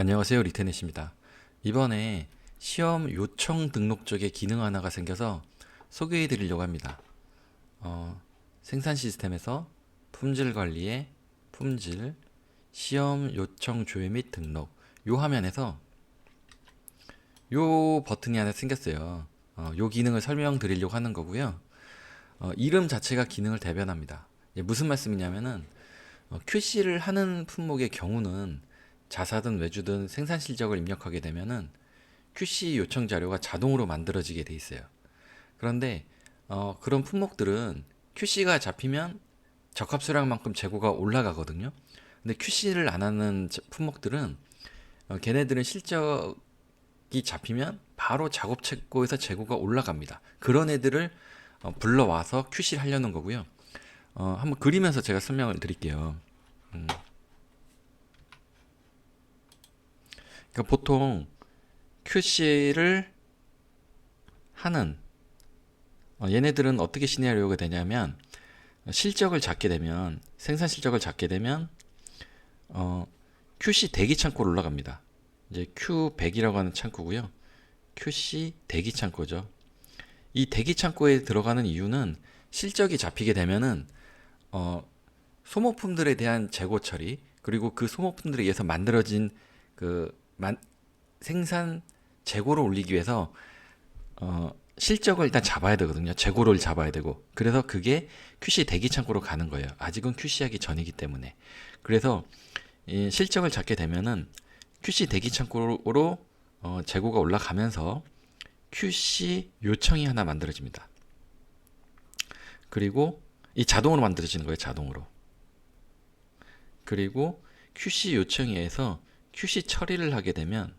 안녕하세요, 리테넷입니다. 이번에 시험 요청 등록 쪽에 기능 하나가 생겨서 소개해 드리려고 합니다. 생산 시스템에서 품질 관리에 품질, 시험 요청 조회 및 등록 요 화면에서 요 버튼이 하나 생겼어요. 요 기능을 설명드리려고 하는 거고요. 이름 자체가 기능을 대변합니다. 이게 무슨 말씀이냐면은 QC를 하는 품목의 경우는 자사든 외주든 생산 실적을 입력하게 되면은 QC 요청 자료가 자동으로 만들어지게 돼 있어요. 그런데 그런 품목들은 QC가 잡히면 적합 수량만큼 재고가 올라가거든요. 근데 QC를 안 하는 품목들은 걔네들은 실적이 잡히면 바로 작업 창고에서 재고가 올라갑니다. 그런 애들을 불러와서 QC를 하려는 거고요. 한번 그리면서 제가 설명을 드릴게요. 그러니까 보통 QC를 하는 얘네들은 어떻게 시나리오가 되냐면 실적을 잡게 되면 생산 실적을 잡게 되면 QC 대기 창고로 올라갑니다. 이제 Q100이라고 하는 창고고요. QC 대기 창고죠. 이 대기 창고에 들어가는 이유는 실적이 잡히게 되면은 소모품들에 대한 재고 처리 그리고 그 소모품들에 의해서 만들어진 그 생산 재고를 올리기 위해서 실적을 일단 잡아야 되거든요. 재고를 잡아야 되고. 그래서 그게 QC 대기 창고로 가는 거예요. 아직은 QC하기 전이기 때문에. 그래서 이 실적을 잡게 되면은 QC 대기 창고로 재고가 올라가면서 QC 요청이 하나 만들어집니다. 그리고 이 자동으로 만들어지는 거예요. 자동으로. 그리고 QC 요청에 의해서 QC 처리를 하게 되면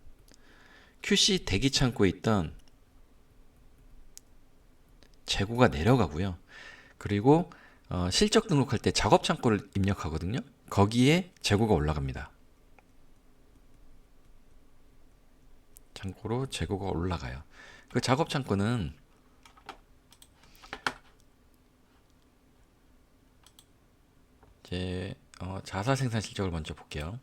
QC 대기 창고에 있던 재고가 내려가고요. 그리고 실적 등록할 때 작업 창고를 입력하거든요. 거기에 재고가 올라갑니다. 창고로 재고가 올라가요. 그 작업 창고는 이제 자사 생산 실적을 먼저 볼게요.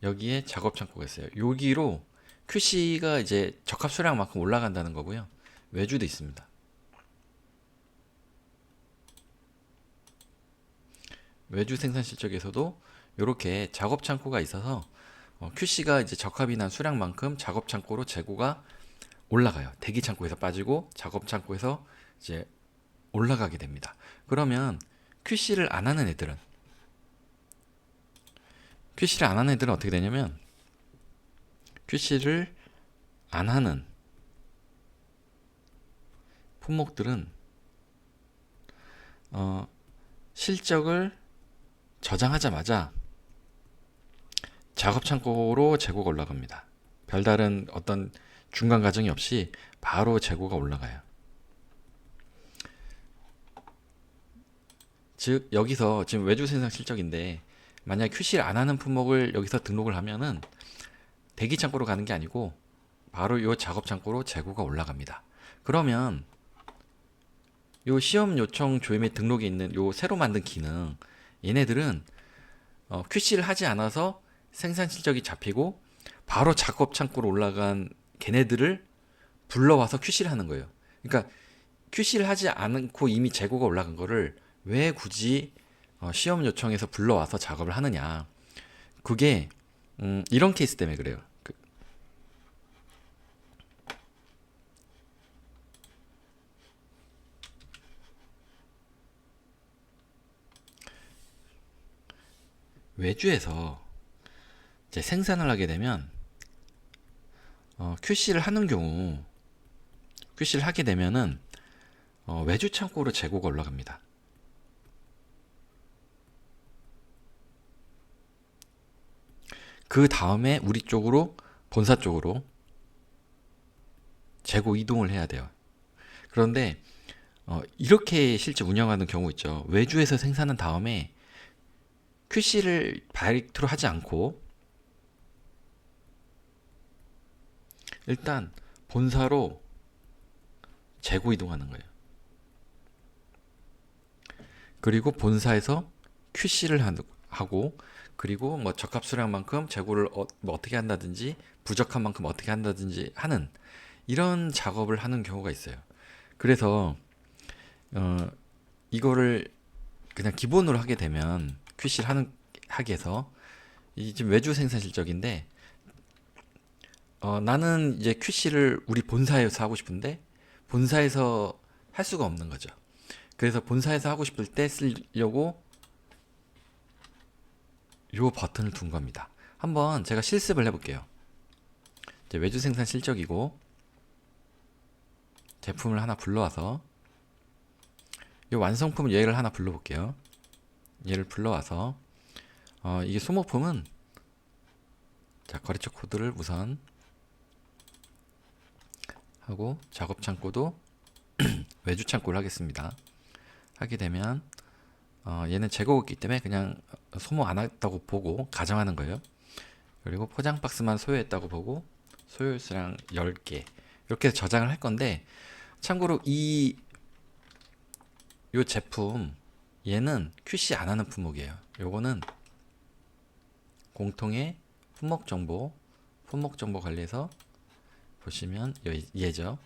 여기에 작업 창고가 있어요. 여기로 QC가 이제 적합 수량만큼 올라간다는 거고요. 외주도 있습니다. 외주 생산 실적에서도 이렇게 작업 창고가 있어서 QC가 이제 적합이 난 수량만큼 작업 창고로 재고가 올라가요. 대기 창고에서 빠지고 작업 창고에서 이제 올라가게 됩니다. 그러면 QC를 안 하는 애들은 어떻게 되냐면 QC를 안 하는 품목들은 실적을 저장하자마자 작업 창고로 재고가 올라갑니다. 별다른 어떤 중간 과정이 없이 바로 재고가 올라가요. 즉 여기서 지금 외주 생산 실적인데 만약 QC를 안 하는 품목을 여기서 등록을 하면은 대기 창고로 가는 게 아니고 바로 이 작업 창고로 재고가 올라갑니다. 그러면 요 시험 요청 조회 및 등록에 있는 요 새로 만든 기능 얘네들은 QC를 하지 않아서 생산 실적이 잡히고 바로 작업 창고로 올라간 걔네들을 불러와서 QC를 하는 거예요. 그러니까 QC를 하지 않고 이미 재고가 올라간 거를 왜 굳이 시험 요청에서 불러와서 작업을 하느냐. 그게 이런 케이스 때문에 그래요. 외주에서 이제 생산을 하게 되면 QC를 하는 경우 QC를 하게 되면은 외주 창고로 재고가 올라갑니다. 그 다음에 우리 쪽으로 본사 쪽으로 재고 이동을 해야 돼요. 그런데 이렇게 실제 운영하는 경우 있죠. 외주에서 생산한 다음에 QC를 다이렉트로 하지 않고 일단 본사로 재고 이동하는 거예요. 그리고 본사에서 QC를 하고 그리고 뭐 적합 수량만큼 재고를 뭐 어떻게 한다든지 부족한 만큼 어떻게 한다든지 하는 이런 작업을 하는 경우가 있어요. 그래서 어, 이거를 그냥 기본으로 하게 되면 QC를 하게 해서 이 지금 외주 생산 실적인데 나는 이제 QC를 우리 본사에서 하고 싶은데 본사에서 할 수가 없는 거죠. 그래서 본사에서 하고 싶을 때 쓰려고 요 버튼을 둔 겁니다. 한번 제가 실습을 해볼게요. 이제 외주 생산 실적이고 제품을 하나 불러와서 이 완성품 얘를 하나 불러볼게요. 얘를 불러와서 이게 소모품은 자 거래처 코드를 우선 하고 작업 창고도 외주 창고를 하겠습니다. 하게 되면 얘는 재고있기 때문에 그냥 소모 안 했다고 보고 가정하는 거예요. 그리고 포장 박스만 소요했다고 보고 소요 수량 10개 이렇게 해서 저장을 할 건데 참고로 요 제품 얘는 QC 안 하는 품목이에요. 요거는 공통의 품목 정보 관리에서 보시면 얘죠.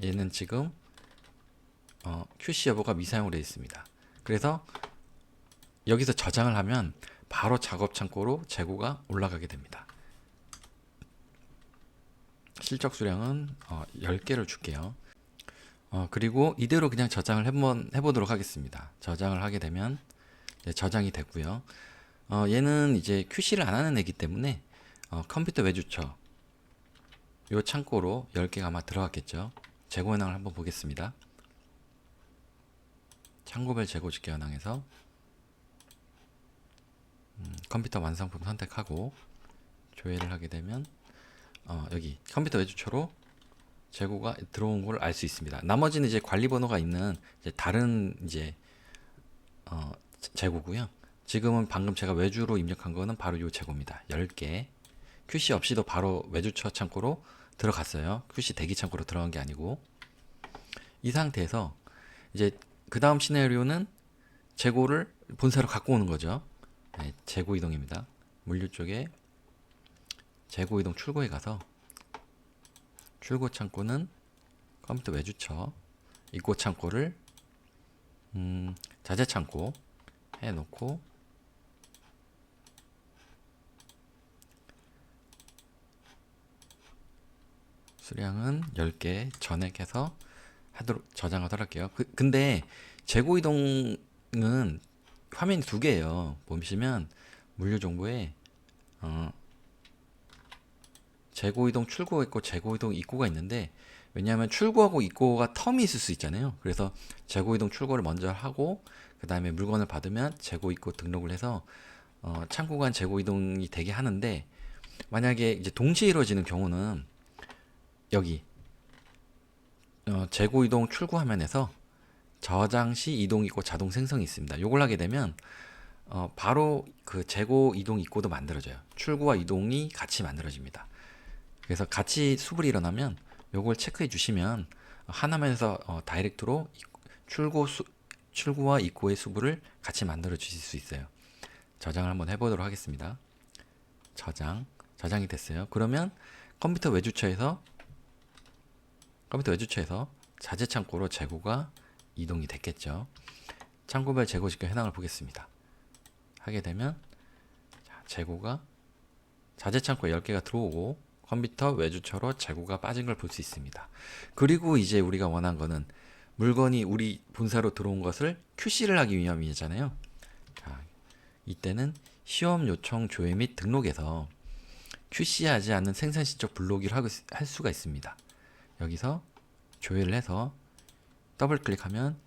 얘는 지금 QC 여부가 미사용으로 되어 있습니다. 그래서 여기서 저장을 하면 바로 작업 창고로 재고가 올라가게 됩니다. 실적 수량은 10개를 줄게요. 그리고 이대로 그냥 저장을 한번 해보도록 하겠습니다. 저장을 하게 되면 저장이 되고요. 얘는 이제 QC를 안 하는 애기 때문에 컴퓨터 외주처 요 창고로 10개가 아마 들어갔겠죠. 재고 현황을 한번 보겠습니다. 창고별 재고 집계 현황에서 컴퓨터 완성품 선택하고 조회를 하게 되면 여기 컴퓨터 외주처로 재고가 들어온 걸 알 수 있습니다. 나머지는 이제 관리 번호가 있는 이제 다른 이제 재고고요. 지금은 방금 제가 외주로 입력한 거는 바로 이 재고입니다. 10개. QC 없이도 바로 외주처 창고로 들어갔어요. QC 대기 창고로 들어간 게 아니고. 이 상태에서 이제 그 다음 시나리오는 재고를 본사로 갖고 오는 거죠. 네, 재고 이동입니다. 물류 쪽에 재고 이동 출고에 가서 출고 창고는 컴퓨터 외주처 입고 창고를 자재 창고 해놓고 수량은 10개 전액해서 저장하도록 할게요. 근데 재고 이동은 화면이 두 개예요. 보시면 물류 정보에 재고 이동 출고가 있고 재고 이동 입고가 있는데 왜냐하면 출고하고 입고가 텀이 있을 수 있잖아요. 그래서 재고 이동 출고를 먼저 하고 그 다음에 물건을 받으면 재고 입고 등록을 해서 창고 간 재고 이동이 되게 하는데 만약에 이제 동시에 이루어지는 경우는 여기 재고 이동 출고 화면에서 저장 시 이동 입고 자동 생성이 있습니다. 이걸 하게 되면 바로 그 재고 이동 입고도 만들어져요. 출고와 이동이 같이 만들어집니다. 그래서 같이 수불이 일어나면 요걸 체크해 주시면 한 화면에서 다이렉트로 출고와 입고의 수불을 같이 만들어 주실 수 있어요. 저장을 한번 해보도록 하겠습니다. 저장이 됐어요. 그러면 컴퓨터 외주처에서 자재 창고로 재고가 이동이 됐겠죠. 창고별 재고 집계 현황을 보겠습니다. 하게 되면 재고가 자재 창고에 10개가 들어오고 컴퓨터 외주처로 재고가 빠진 걸 볼 수 있습니다. 그리고 이제 우리가 원한 거는 물건이 우리 본사로 들어온 것을 QC를 하기 위함이잖아요. 자, 이때는 시험 요청 조회 및 등록에서 QC하지 않은 생산 실적 불러오기를 할 수가 있습니다. 여기서 조회를 해서 더블 클릭하면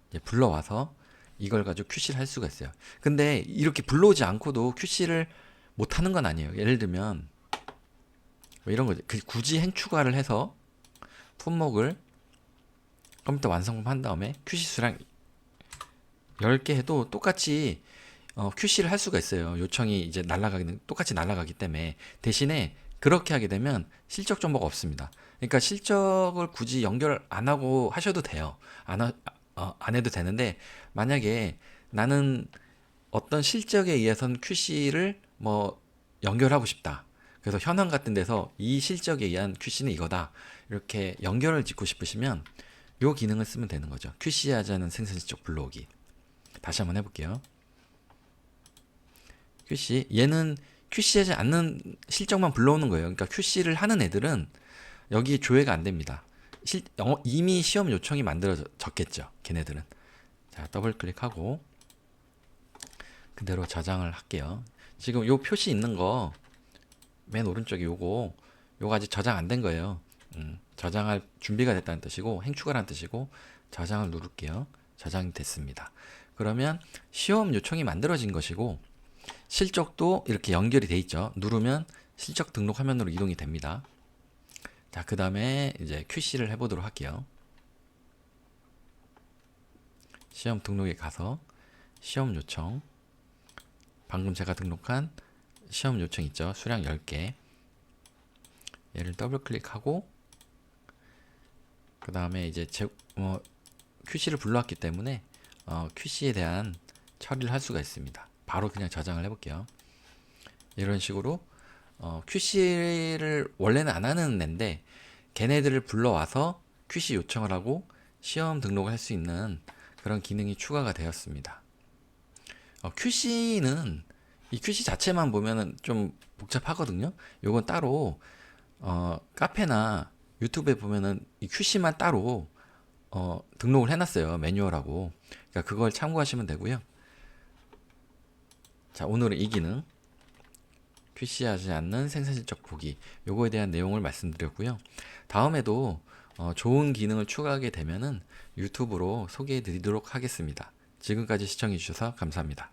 이제 불러와서 이걸 가지고 QC를 할 수가 있어요. 근데 이렇게 불러오지 않고도 QC를 못하는 건 아니에요. 예를 들면 뭐 이런 거죠. 굳이 행추가를 해서 품목을 컴퓨터 완성품 한 다음에 QC 수량 10개 해도 똑같이 QC를 할 수가 있어요. 요청이 이제 똑같이 날아가기 때문에 대신에 그렇게 하게 되면 실적 정보가 없습니다. 그러니까 실적을 굳이 연결 안 하고 하셔도 돼요. 안 해도 되는데 만약에 나는 어떤 실적에 의해선 QC를 뭐 연결하고 싶다. 그래서 현황 같은 데서 이 실적에 의한 QC는 이거다. 이렇게 연결을 짓고 싶으시면 이 기능을 쓰면 되는 거죠. QC하지 않은 생산 실적 불러오기. 다시 한번 해볼게요. QC. 얘는 QC하지 않는 실적만 불러오는 거예요. 그러니까 QC를 하는 애들은 여기 조회가 안 됩니다. 이미 시험 요청이 만들어졌겠죠. 걔네들은. 자, 더블 클릭하고 그대로 저장을 할게요. 지금 요 표시 있는 거 맨 오른쪽에 요거 아직 저장 안 된 거예요. 저장할 준비가 됐다는 뜻이고 행추가라는 뜻이고 저장을 누를게요. 저장이 됐습니다. 그러면 시험 요청이 만들어진 것이고 실적도 이렇게 연결이 돼 있죠. 누르면 실적 등록 화면으로 이동이 됩니다. 자, 그 다음에 이제 QC를 해보도록 할게요. 시험 등록에 가서 시험 요청, 방금 제가 등록한 시험 요청 있죠. 수량 10개. 얘를 더블 클릭하고 그 다음에 이제 QC를 불러왔기 때문에 QC에 대한 처리를 할 수가 있습니다. 바로 그냥 저장을 해볼게요. 이런 식으로 QC를 원래는 안 하는 애인데 걔네들을 불러와서 QC 요청을 하고 시험 등록을 할 수 있는 그런 기능이 추가가 되었습니다. QC는 이 QC 자체만 보면은 좀 복잡하거든요. 요건 따로 카페나 유튜브에 보면은 이 QC만 따로 등록을 해놨어요. 매뉴얼하고. 그러니까 그걸 참고하시면 되고요. 자, 오늘은 이 기능 QC하지 않는 생산실적 보기 요거에 대한 내용을 말씀드렸고요. 다음에도 좋은 기능을 추가하게 되면은 유튜브로 소개해 드리도록 하겠습니다. 지금까지 시청해 주셔서 감사합니다.